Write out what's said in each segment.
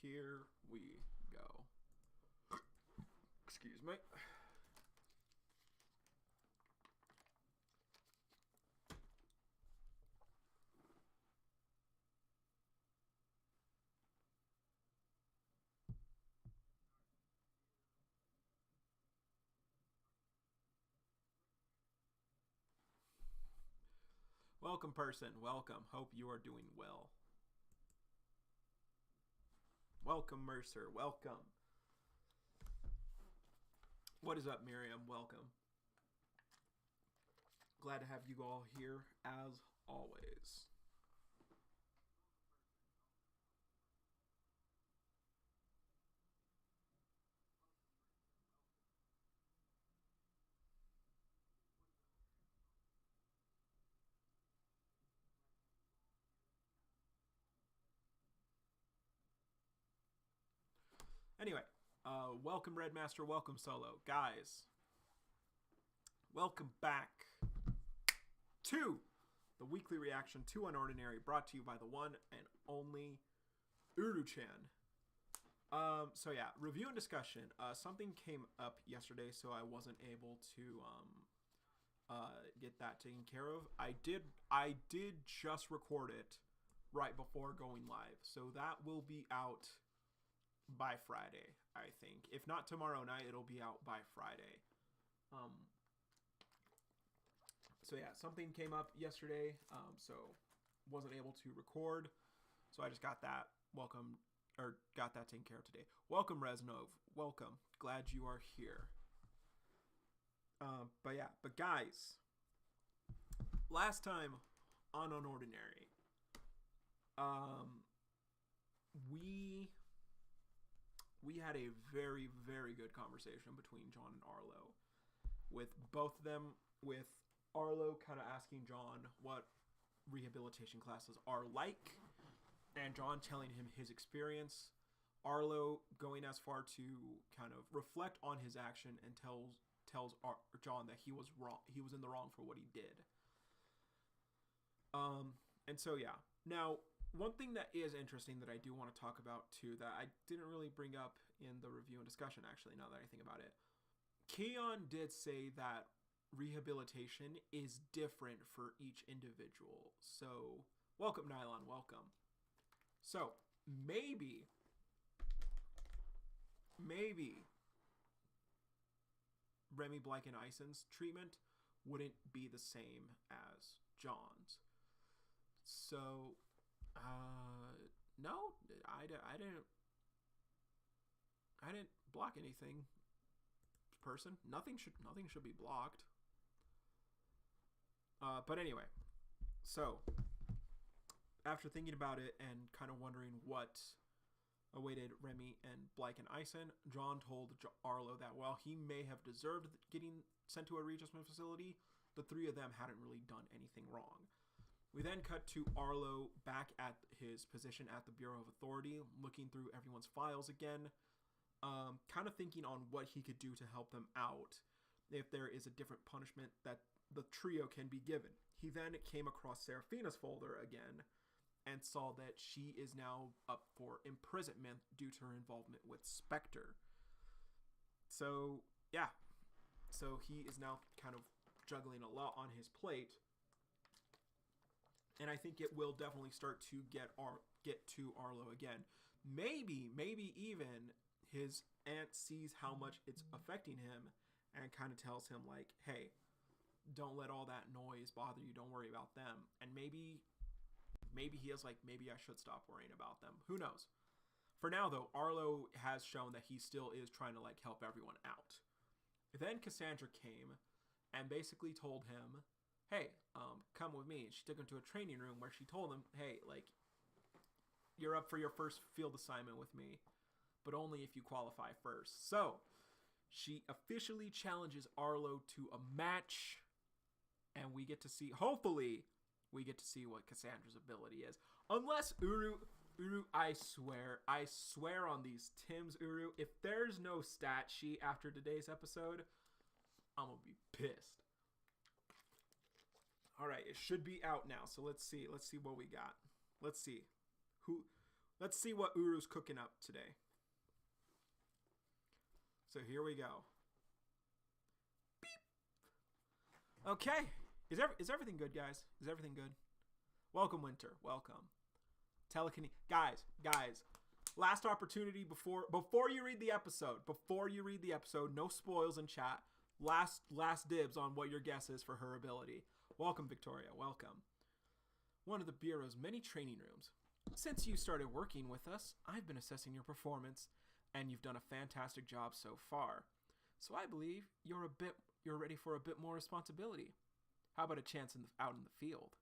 Here we go. Excuse me. Welcome, person. Welcome. Hope you are doing well. Welcome, Mercer. Welcome. What is up, Miriam? Welcome. Glad to have you all here, as always. Anyway, welcome Red Master, welcome Solo. Guys, welcome back to the weekly reaction to UnOrdinary, brought to you by the one and only Uru-chan. So yeah, review and discussion. Something came up yesterday, so I wasn't able to get that taken care of. I did just record it right before going live, so that will be out by Friday, I think. If not tomorrow night, it'll be out by Friday. So yeah, something came up yesterday, so wasn't able to record. So I just got that got that taken care of today. Welcome, Reznov. Welcome. Glad you are here. But guys, last time on UnOrdinary, we had a very, very good conversation between John and Arlo, with both of them, with Arlo kind of asking John what rehabilitation classes are like, and John telling him his experience, Arlo going as far to kind of reflect on his action and tells John that he was wrong, he was in the wrong for what he did. And so yeah, now one thing that is interesting that I do want to talk about too, that I didn't really bring up in the review and discussion, actually, now that I think about it. Keon did say that rehabilitation is different for each individual. So, welcome, Nylon, welcome. So, maybe Remy Blyken-Eisen's treatment wouldn't be the same as John's. So, no, I didn't block anything, person. Nothing should be blocked. But anyway, so after thinking about it and kind of wondering what awaited Remy and Blyken-Eisen, John told Arlo that while he may have deserved getting sent to a readjustment facility, the three of them hadn't really done anything wrong. We then cut to Arlo back at his position at the Bureau of Authority, looking through everyone's files again, kind of thinking on what he could do to help them out, if there is a different punishment that the trio can be given. He then came across Seraphina's folder again and saw that she is now up for imprisonment due to her involvement with Spectre. So, yeah. So he is now kind of juggling a lot on his plate. And I think it will definitely start to get to Arlo again. Maybe even his aunt sees how much it's affecting him and kind of tells him, like, hey, don't let all that noise bother you. Don't worry about them. And maybe he is like, maybe I should stop worrying about them. Who knows? For now, though, Arlo has shown that he still is trying to, like, help everyone out. Then Cassandra came and basically told him, hey, come with me. She took him to a training room where she told him, hey, like, you're up for your first field assignment with me, but only if you qualify first. So she officially challenges Arlo to a match, and we get to see, hopefully, we get to see what Cassandra's ability is. Unless Uru, I swear on these Tims, Uru, if there's no stat sheet after today's episode, I'm gonna be pissed. All right, it should be out now. So let's see what we got. Let's Let's see what Uru's cooking up today. So here we go. Beep. Okay. Is everything good, guys? Is everything good? Welcome, Winter. Welcome. Guys. Last opportunity before you read the episode. Before you read the episode, no spoils in chat. Last dibs on what your guess is for her ability. Welcome, Victoria. Welcome. One of the Bureau's many training rooms. Since you started working with us, I've been assessing your performance, and you've done a fantastic job so far. So I believe you're ready for a bit more responsibility. How about a chance out in the field?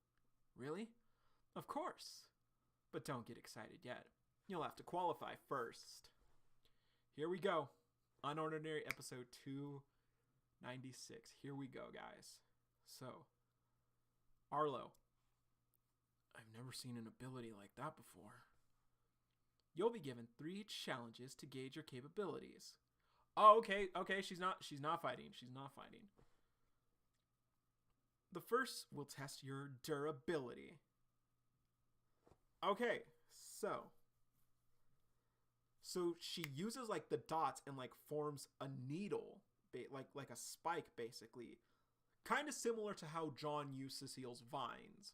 Really? Of course. But don't get excited yet. You'll have to qualify first. Here we go. UnOrdinary episode 296. Here we go, guys. So, Arlo. I've never seen an ability like that before. You'll be given 3 challenges to gauge your capabilities. Oh, okay. She's not fighting. The first will test your durability. Okay, so she uses like the dots and like forms a needle, like a spike basically. Kind of similar to how John used Cecile's vines.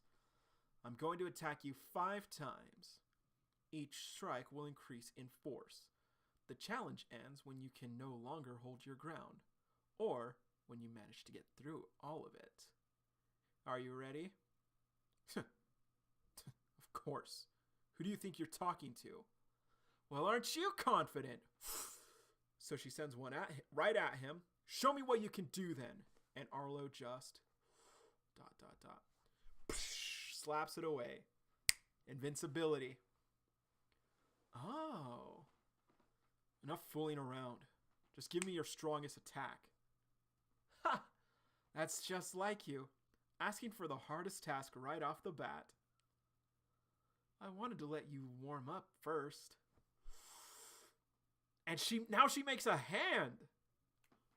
I'm going to attack you 5 times. Each strike will increase in force. The challenge ends when you can no longer hold your ground, or when you manage to get through all of it. Are you ready? Of course. Who do you think you're talking to? Well, aren't you confident? So she sends one right at him. Show me what you can do then. And Arlo just ... slaps it away. Invincibility. Oh. Enough fooling around. Just give me your strongest attack. Ha! That's just like you. Asking for the hardest task right off the bat. I wanted to let you warm up first. And now she makes a hand.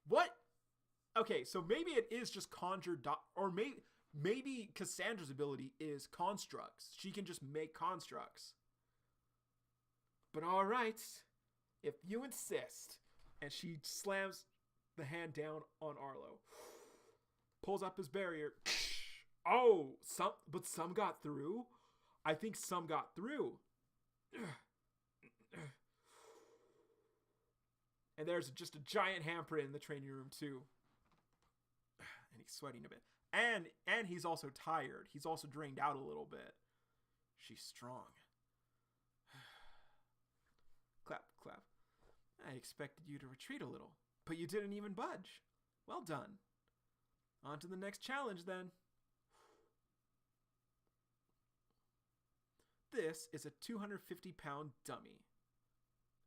What? Okay, so maybe it is just conjure or maybe Cassandra's ability is constructs. She can just make constructs. But all right, if you insist. And she slams the hand down on Arlo. Pulls up his barrier. Oh, some got through. I think some got through. And there's just a giant handprint in the training room too. And he's sweating a bit. And he's also tired. He's also drained out a little bit. She's strong. Clap, clap. I expected you to retreat a little, but you didn't even budge. Well done. On to the next challenge then. This is a 250-pound dummy.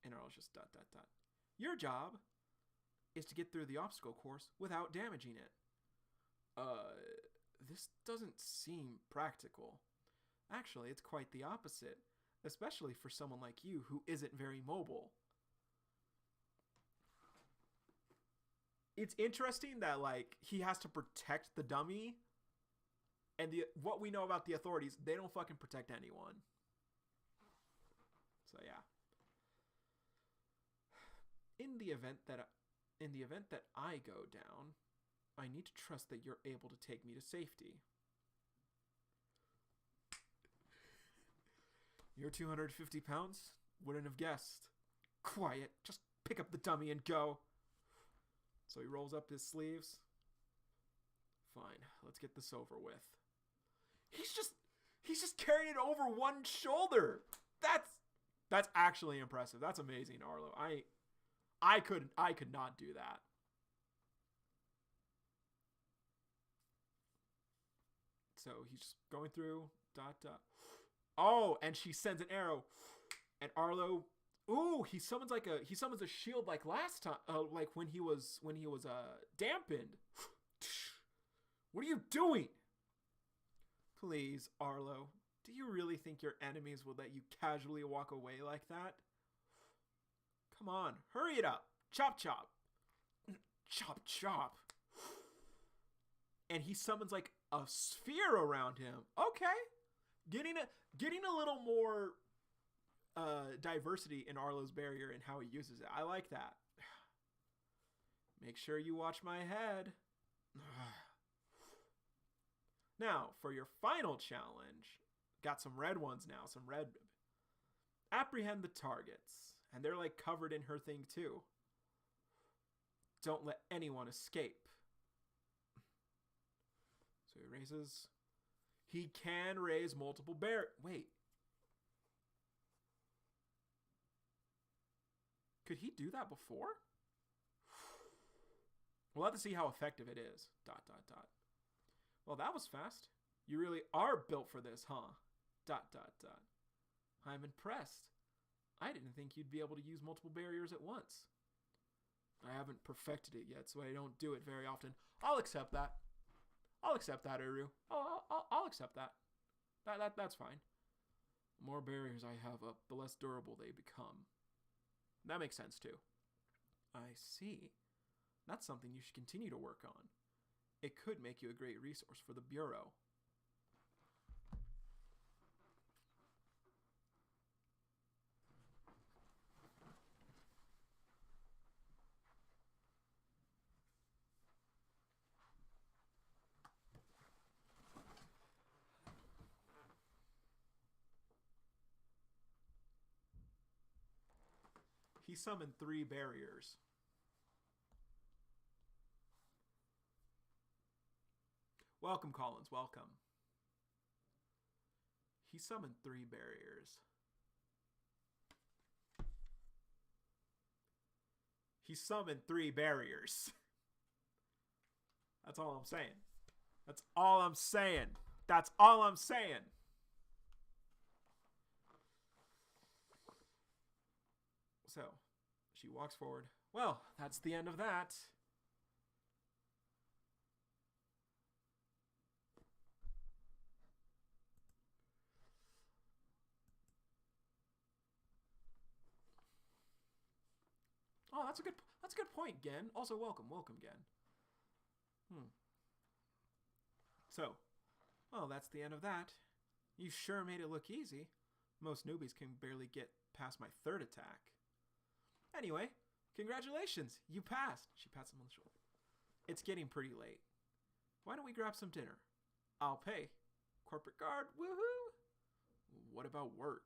And Earl's just ... Your job is to get through the obstacle course without damaging it. This doesn't seem practical. Actually, it's quite the opposite, especially for someone like you who isn't very mobile. It's interesting that, like, he has to protect the dummy, and what we know about the authorities, they don't fucking protect anyone. So, yeah. In the event that I go down, I need to trust that you're able to take me to safety. You're 250 pounds? Wouldn't have guessed. Quiet, just pick up the dummy and go. So he rolls up his sleeves. Fine, let's get this over with. He's just carrying it over one shoulder. That's actually impressive. That's amazing, Arlo. I could not do that. So he's just going through ... Oh, and she sends an arrow, and Arlo, ooh, he summons a shield like last time, like when he was dampened. What are you doing? Please, Arlo, do you really think your enemies will let you casually walk away like that? Come on, hurry it up. Chop, chop. Chop, chop. And he summons like a sphere around him. Okay. Getting a little more diversity in Arlo's barrier and how he uses it. I like that. Make sure you watch my head. Now, for your final challenge, got some red ones now, some red. Apprehend the targets. And they're like covered in her thing too. Don't let anyone escape. So he raises. He can raise multiple bear. Wait. Could he do that before? We'll have to see how effective it is. ... Well, that was fast. You really are built for this, huh? ... I'm impressed. I didn't think you'd be able to use multiple barriers at once. I haven't perfected it yet, so I don't do it very often. I'll accept that. I'll accept that, Uru. I'll accept that. That's fine. The more barriers I have up, the less durable they become. That makes sense, too. I see. That's something you should continue to work on. It could make you a great resource for the Bureau. He summoned 3 barriers. Welcome, Collins. Welcome. He summoned 3 barriers. He summoned 3 barriers. That's all I'm saying. That's all I'm saying. That's all I'm saying. So, she walks forward. Well, that's the end of that. Oh, that's a good point, Gen. Also, welcome, Gen. So, well, that's the end of that. You sure made it look easy. Most newbies can barely get past my 3rd attack. Anyway, congratulations, you passed. She pats him on the shoulder. It's getting pretty late. Why don't we grab some dinner? I'll pay. Corporate guard, woohoo! What about work?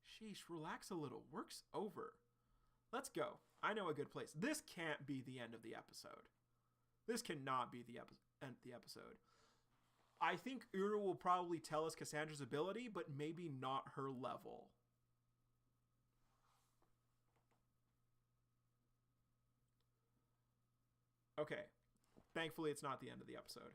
Sheesh, relax a little. Work's over. Let's go. I know a good place. This can't be the end of the episode. This cannot be the end of the episode. I think Uru will probably tell us Cassandra's ability, but maybe not her level. Okay. Thankfully, it's not the end of the episode.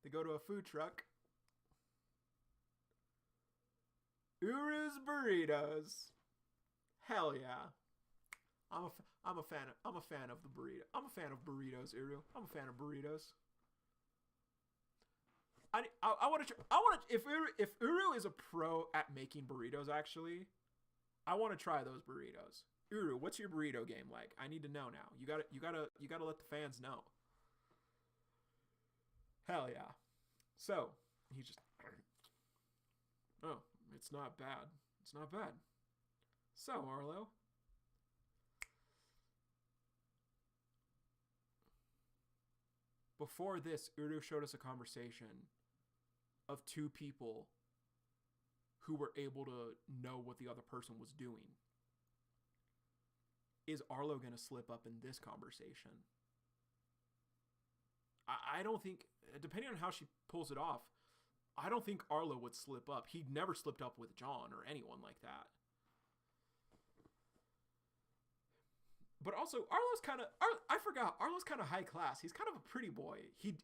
They go to a food truck. Uru's Burritos. Hell yeah. I'm a fan of the burrito. I'm a fan of burritos, Uru. I'm a fan of burritos. I want to if Uru is a pro at making burritos, actually, I want to try those burritos. Uru, what's your burrito game like? I need to know now. You gotta let the fans know. Hell yeah. So he just, oh, it's not bad. It's not bad. So Arlo, before this, Uru showed us a conversation of 2 people who were able to know what the other person was doing. Is Arlo going to slip up in this conversation? I don't think, depending on how she pulls it off, I don't think Arlo would slip up. He never slipped up with John or anyone like that. But also, Arlo's kind of, I forgot, Arlo's kind of high class. He's kind of a pretty boy. He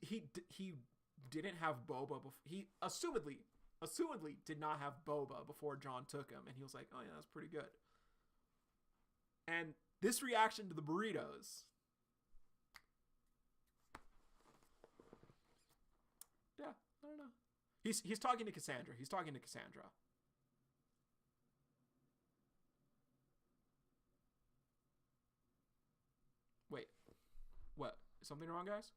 didn't have boba before. He assumedly did not have boba before John took him. And he was like, oh yeah, that's pretty good. And this reaction to the burritos. Yeah, I don't know. He's talking to Cassandra. He's talking to Cassandra. something wrong, guys?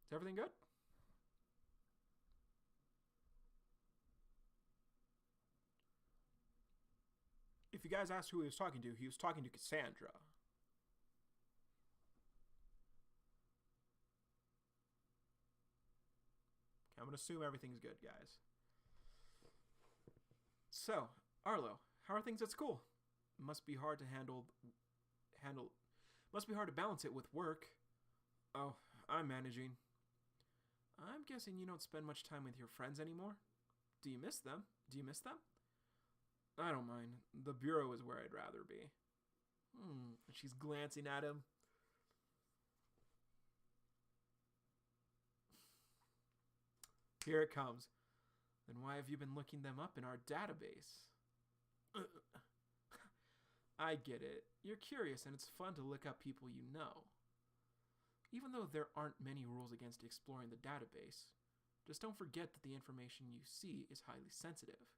Is everything good? If you guys asked who he was talking to Cassandra. Okay, I'm going to assume everything's good, guys. So, Arlo, how are things at school? Must be hard to must be hard to balance it with work. Oh, I'm managing. I'm guessing you don't spend much time with your friends anymore? Do you miss them? I don't mind. The bureau is where I'd rather be. She's glancing at him. Here it comes. Then why have you been looking them up in our database? I get it. You're curious and it's fun to look up people you know. Even though there aren't many rules against exploring the database, just don't forget that the information you see is highly sensitive.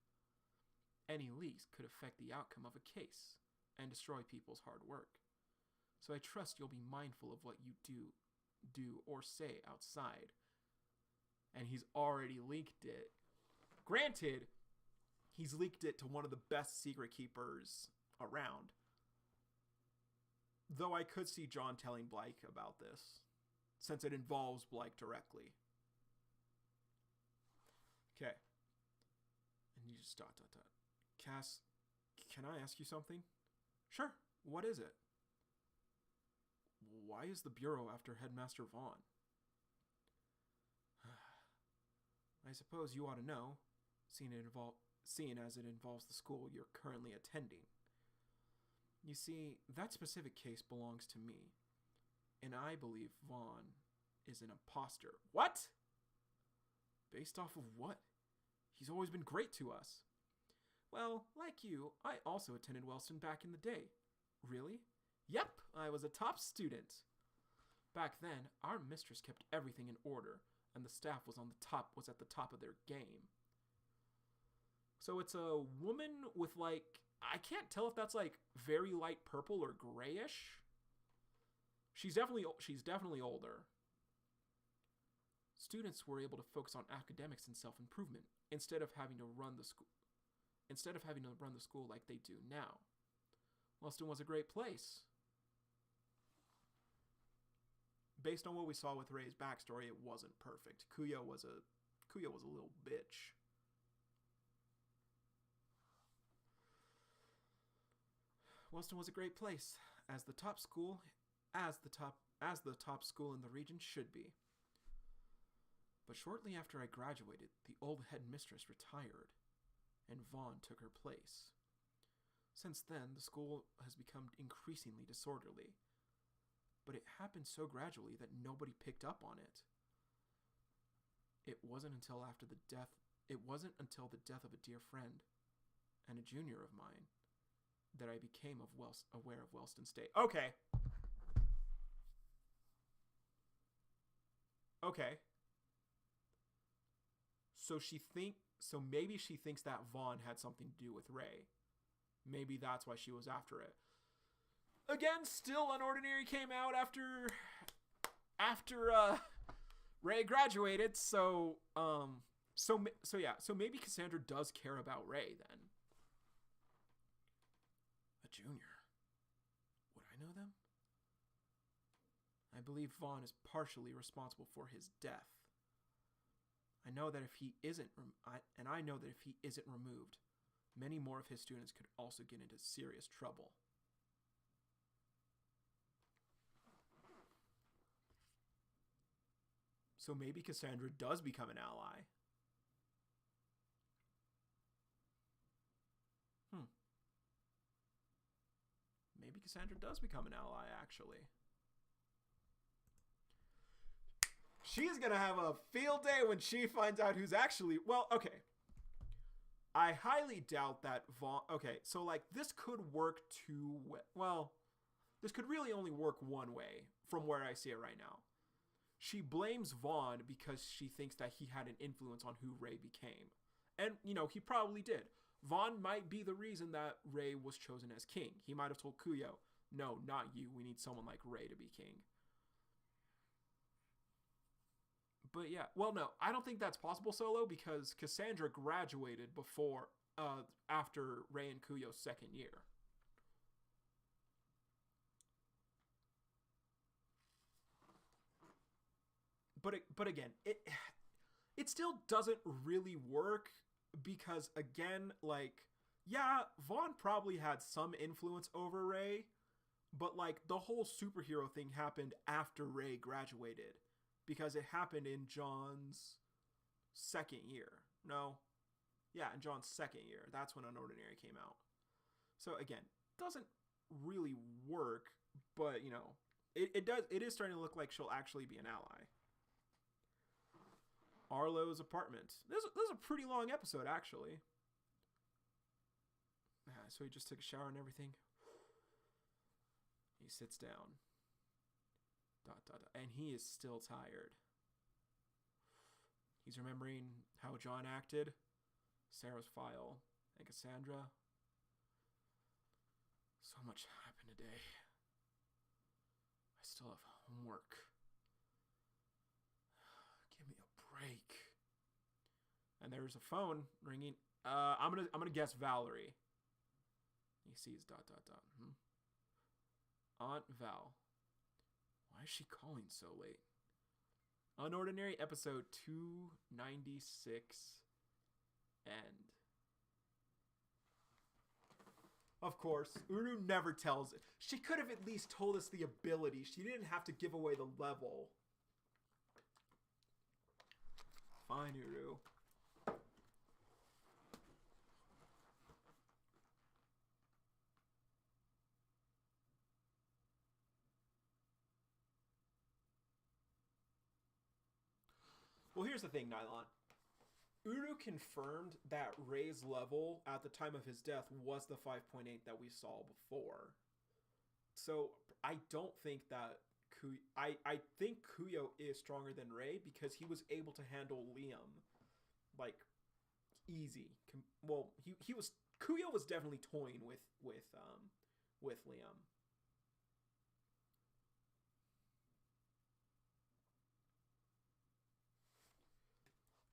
Any leaks could affect the outcome of a case and destroy people's hard work. So I trust you'll be mindful of what you do or say outside. And he's already leaked it. Granted, he's leaked it to one of the best secret keepers around. Though I could see John telling Blake about this, since it involves Blake directly. Okay. And you just ... Cass, can I ask you something? Sure. What is it? Why is the Bureau after Headmaster Vaughn? I suppose you ought to know, seeing as it involves the school you're currently attending. You see, that specific case belongs to me, and I believe Vaughn is an imposter. What? Based off of what? He's always been great to us. Well, like you, I also attended Wellston back in the day. Really? Yep, I was a top student. Back then, our mistress kept everything in order, and the staff was at the top of their game. So it's a woman with I can't tell if that's very light purple or grayish. She's definitely older. Students were able to focus on academics and self-improvement instead of having to run the school like they do now. Wellston was a great place. Based on what we saw with Ray's backstory, it wasn't perfect. Kuya was a little bitch. Wellston was a great place, as the top school in the region should be. But shortly after I graduated, the old headmistress retired, and Vaughn took her place. Since then, the school has become increasingly disorderly, but it happened so gradually that nobody picked up on it. It wasn't until the death of a dear friend and a junior of mine that I became aware of Wellston's state. Okay. So maybe she thinks that Vaughn had something to do with Ray. Maybe that's why she was after it. Again, still UnOrdinary came out after Ray graduated, so maybe Cassandra does care about Ray then. A junior. Would I know them? I believe Vaughn is partially responsible for his death. I know that if he isn't removed, many more of his students could also get into serious trouble. So maybe Cassandra does become an ally. Maybe Cassandra does become an ally, actually. She's going to have a field day when she finds out who's actually... Well, okay. I highly doubt that Vaughn... Okay, so, this could work this could really only work one way from where I see it right now. she blames Vaughn because she thinks that he had an influence on who Ray became. And, he probably did. Vaughn might be the reason that Ray was chosen as king. He might have told Kuyo, no, not you. We need someone like Ray to be king. But yeah, well, no, I don't think that's possible, Solo, because Cassandra graduated after Ray and Kuyo's second year. But again, it still doesn't really work because, again, like, yeah, Vaughn probably had some influence over Ray, but like the whole superhero thing happened after Ray graduated because it happened in John's second year. No, yeah, in John's second year. That's when UnOrdinary came out. So again, doesn't really work, but it does. It is starting to look like she'll actually be an ally. Arlo's apartment. This is a pretty long episode, actually. So he just took a shower and everything. He sits down. ... And he is still tired. He's remembering how John acted, Sarah's file, and Cassandra. So much happened today. I still have homework. Give me a break. And there's a phone ringing. I'm gonna guess Valerie. He sees ... Aunt Val. Why is she calling so late? UnOrdinary episode 296 end. Of course, Uru never tells it. She could have at least told us the ability. She didn't have to give away the level. Fine, Uru. Well, here's the thing, Nylon. Uru confirmed that Ray's level at the time of his death was the 5.8 that we saw before. So I don't think that I think Kuyo is stronger than Ray because he was able to handle Liam like easy. Well, Kuyo was definitely toying with Liam.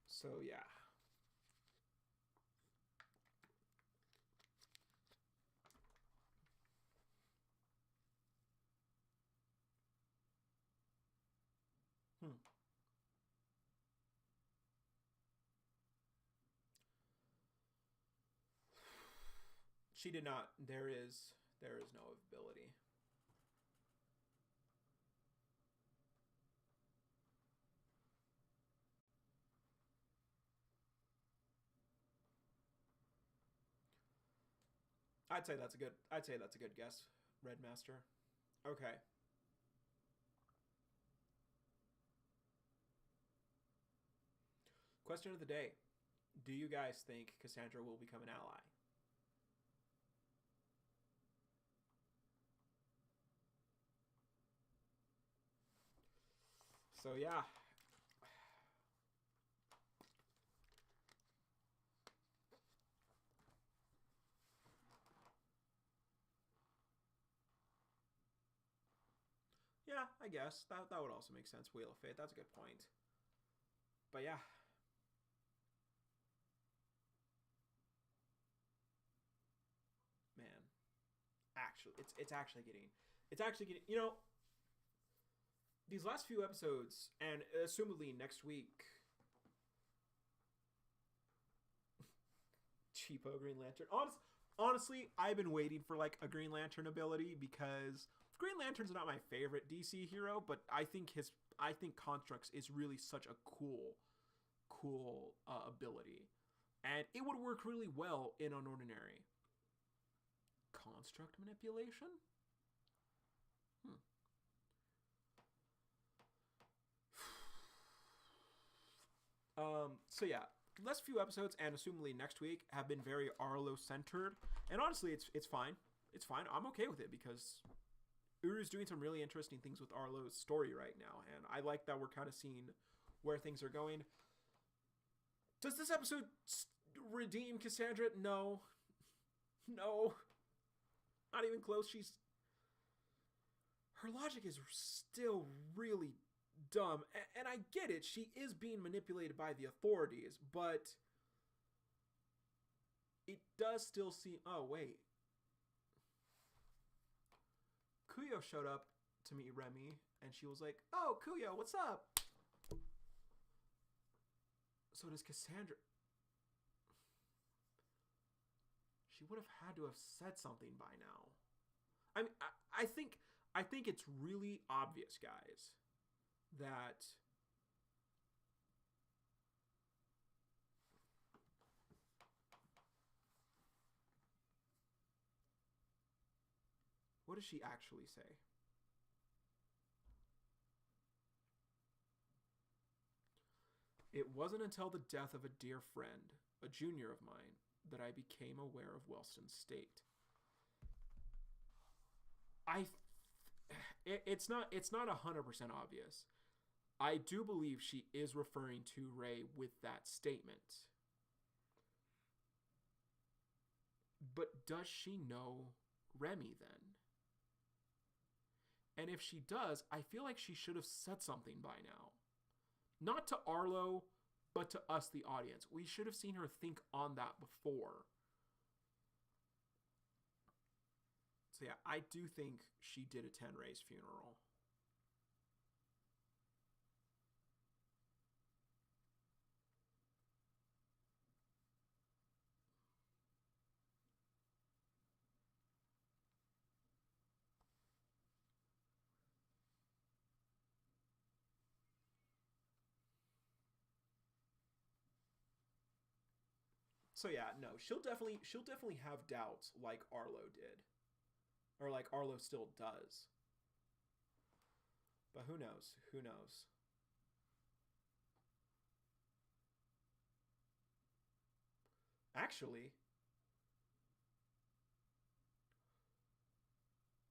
So yeah. She did not. There is no ability. I'd say that's a good guess, Red Master. Okay. Question of the day. Do you guys think Cassandra will become an ally? So yeah. Yeah, I guess. That would also make sense. Wheel of Fate. That's a good point. But yeah. Man. Actually, it's actually getting these last few episodes, and assumedly next week, cheapo Green Lantern. Honestly, I've been waiting for like a Green Lantern ability because Green Lantern's not my favorite DC hero, but I think Constructs is really such a cool ability, and it would work really well in UnOrdinary. Construct manipulation? So yeah, last few episodes and assumably next week have been very Arlo centered, and honestly, it's fine. It's fine. I'm okay with it because Uru's doing some really interesting things with Arlo's story right now, and I like that we're kind of seeing where things are going. Does this episode redeem Cassandra? No. No. Not even close. Her logic is still really dumb. And I get it. She is being manipulated by the authorities, but it does still seem... Oh, wait. Kuyo showed up to meet Remy, and she was like, "Oh, Kuyo, what's up?" So does Cassandra... She would have had to have said something by now. I mean, I think it's really obvious, guys, that what does she actually say? It wasn't until the death of a dear friend, a junior of mine, that I became aware of Wellston's state. It's not 100% obvious. I do believe she is referring to Ray with that statement. But does she know Remy then? And if she does, I feel like she should have said something by now. Not to Arlo, but to us, the audience. We should have seen her think on that before. So yeah, I do think she did attend Ray's funeral. So yeah, no, she'll definitely have doubts like Arlo did. Or like Arlo still does. But who knows? Who knows? Actually,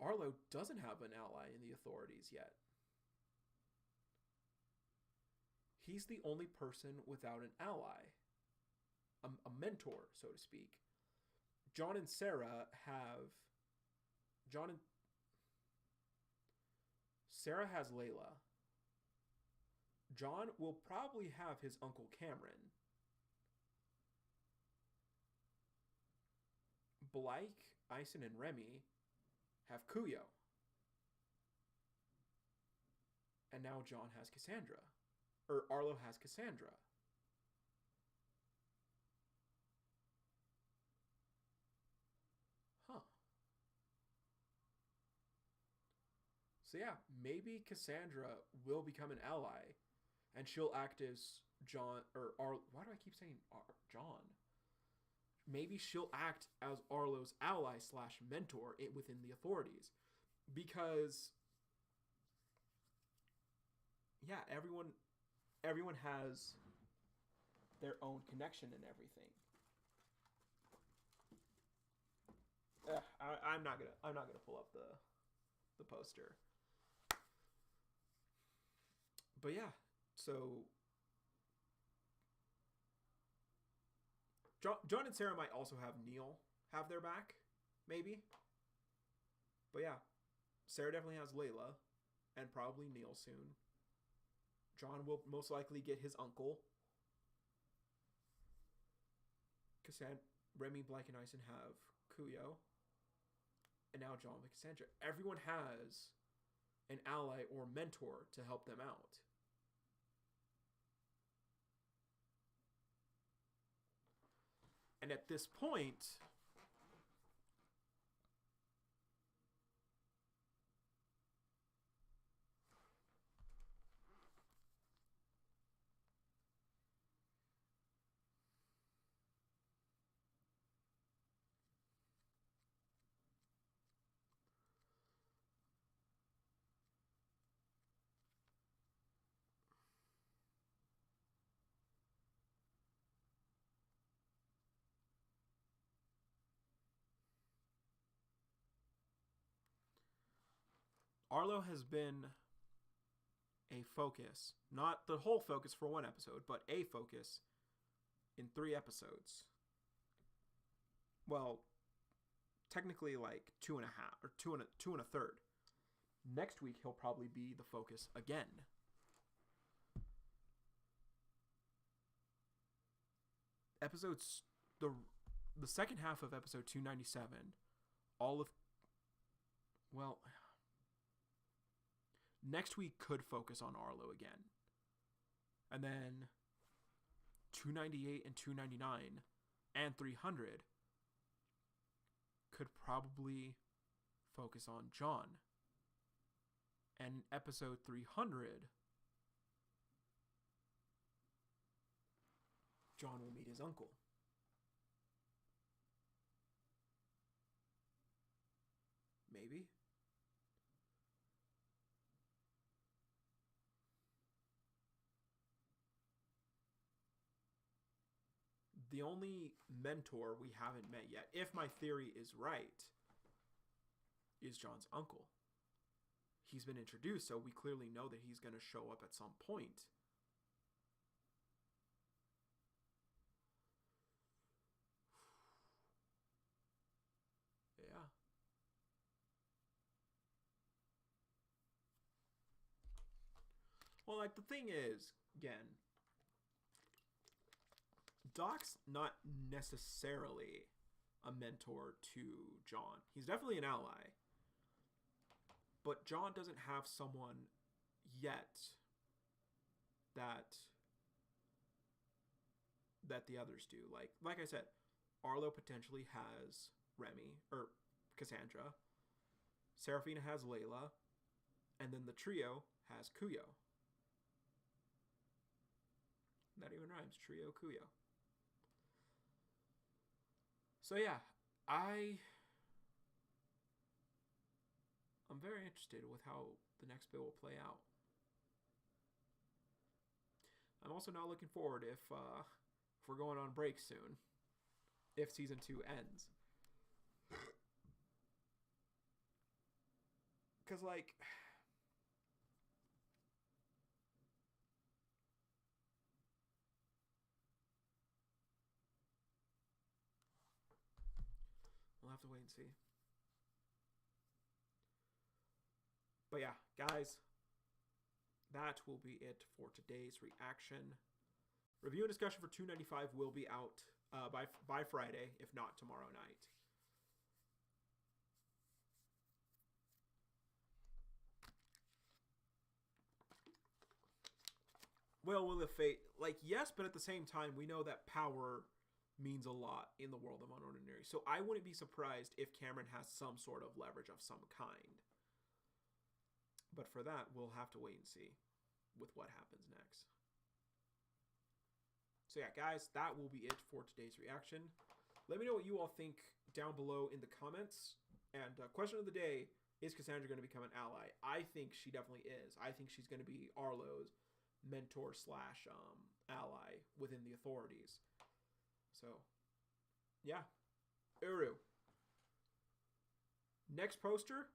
Arlo doesn't have an ally in the authorities yet. He's the only person without an ally. A mentor, so to speak. John and Sarah have... Sarah has Layla. John will probably have his Uncle Cameron. Blake, Ison, and Remy have Kuyo. And now John has Cassandra. Or Arlo has Cassandra. Huh. So yeah, maybe Cassandra will become an ally. And she'll act as John... Or Arlo... Why do I keep saying John? Maybe she'll act as Arlo's ally / mentor within the authorities. Because... yeah, everyone has their own connection and everything. I'm not gonna pull up the poster. But yeah, so John and Sarah might also have Neil have their back, maybe. But yeah, Sarah definitely has Layla, and probably Neil soon. John will most likely get his uncle. Remy, Blake, and Ison have Kuyo. And now John with Cassandra. Everyone has an ally or mentor to help them out. And at this point... Arlo has been a focus, not the whole focus for one episode, but a focus in 3 episodes. Well, technically like 2.5 or two and a third. Next week he'll probably be the focus again. Episodes the second half of episode 297, next week could focus on Arlo again. And then 298 and 299 and 300 could probably focus on John. And episode 300, John will meet his uncle. Maybe. The only mentor we haven't met yet, if my theory is right, is John's uncle. He's been introduced, so we clearly know that he's going to show up at some point. Yeah. Well, like, the thing is, again, Doc's not necessarily a mentor to John. He's definitely an ally. But John doesn't have someone yet that the others do. Like I said, Arlo potentially has Remy, or Cassandra. Serafina has Layla. And then the trio has Kuyo. That even rhymes. Trio, Kuyo. So yeah, I'm very interested with how the next bit will play out. I'm also not looking forward if we're going on break soon. If season 2 ends. Because, like, we'll have to wait and see. But yeah, guys, that will be it for today's reaction. Review and discussion for 295 will be out by Friday, if not tomorrow night. Well, will the fate... Like, yes, but at the same time, we know that power means a lot in the world of UnOrdinary. So I wouldn't be surprised if Cameron has some sort of leverage of some kind. But for that, we'll have to wait and see with what happens next. So yeah, guys, that will be it for today's reaction. Let me know what you all think down below in the comments. And question of the day, is Cassandra going to become an ally? I think she definitely is. I think she's going to be Arlo's mentor slash ally within the authorities. So, yeah. Uru. Next poster,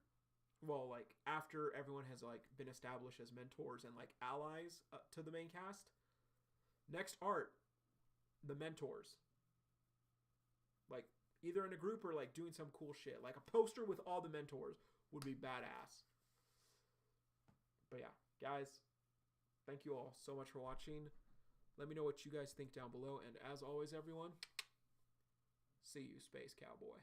well, like, after everyone has, like, been established as mentors and, like, allies to the main cast, next art, the mentors. Like, either in a group or, like, doing some cool shit. Like, a poster with all the mentors would be badass. But yeah, guys, thank you all so much for watching. Let me know what you guys think down below. And as always, everyone, see you, Space Cowboy.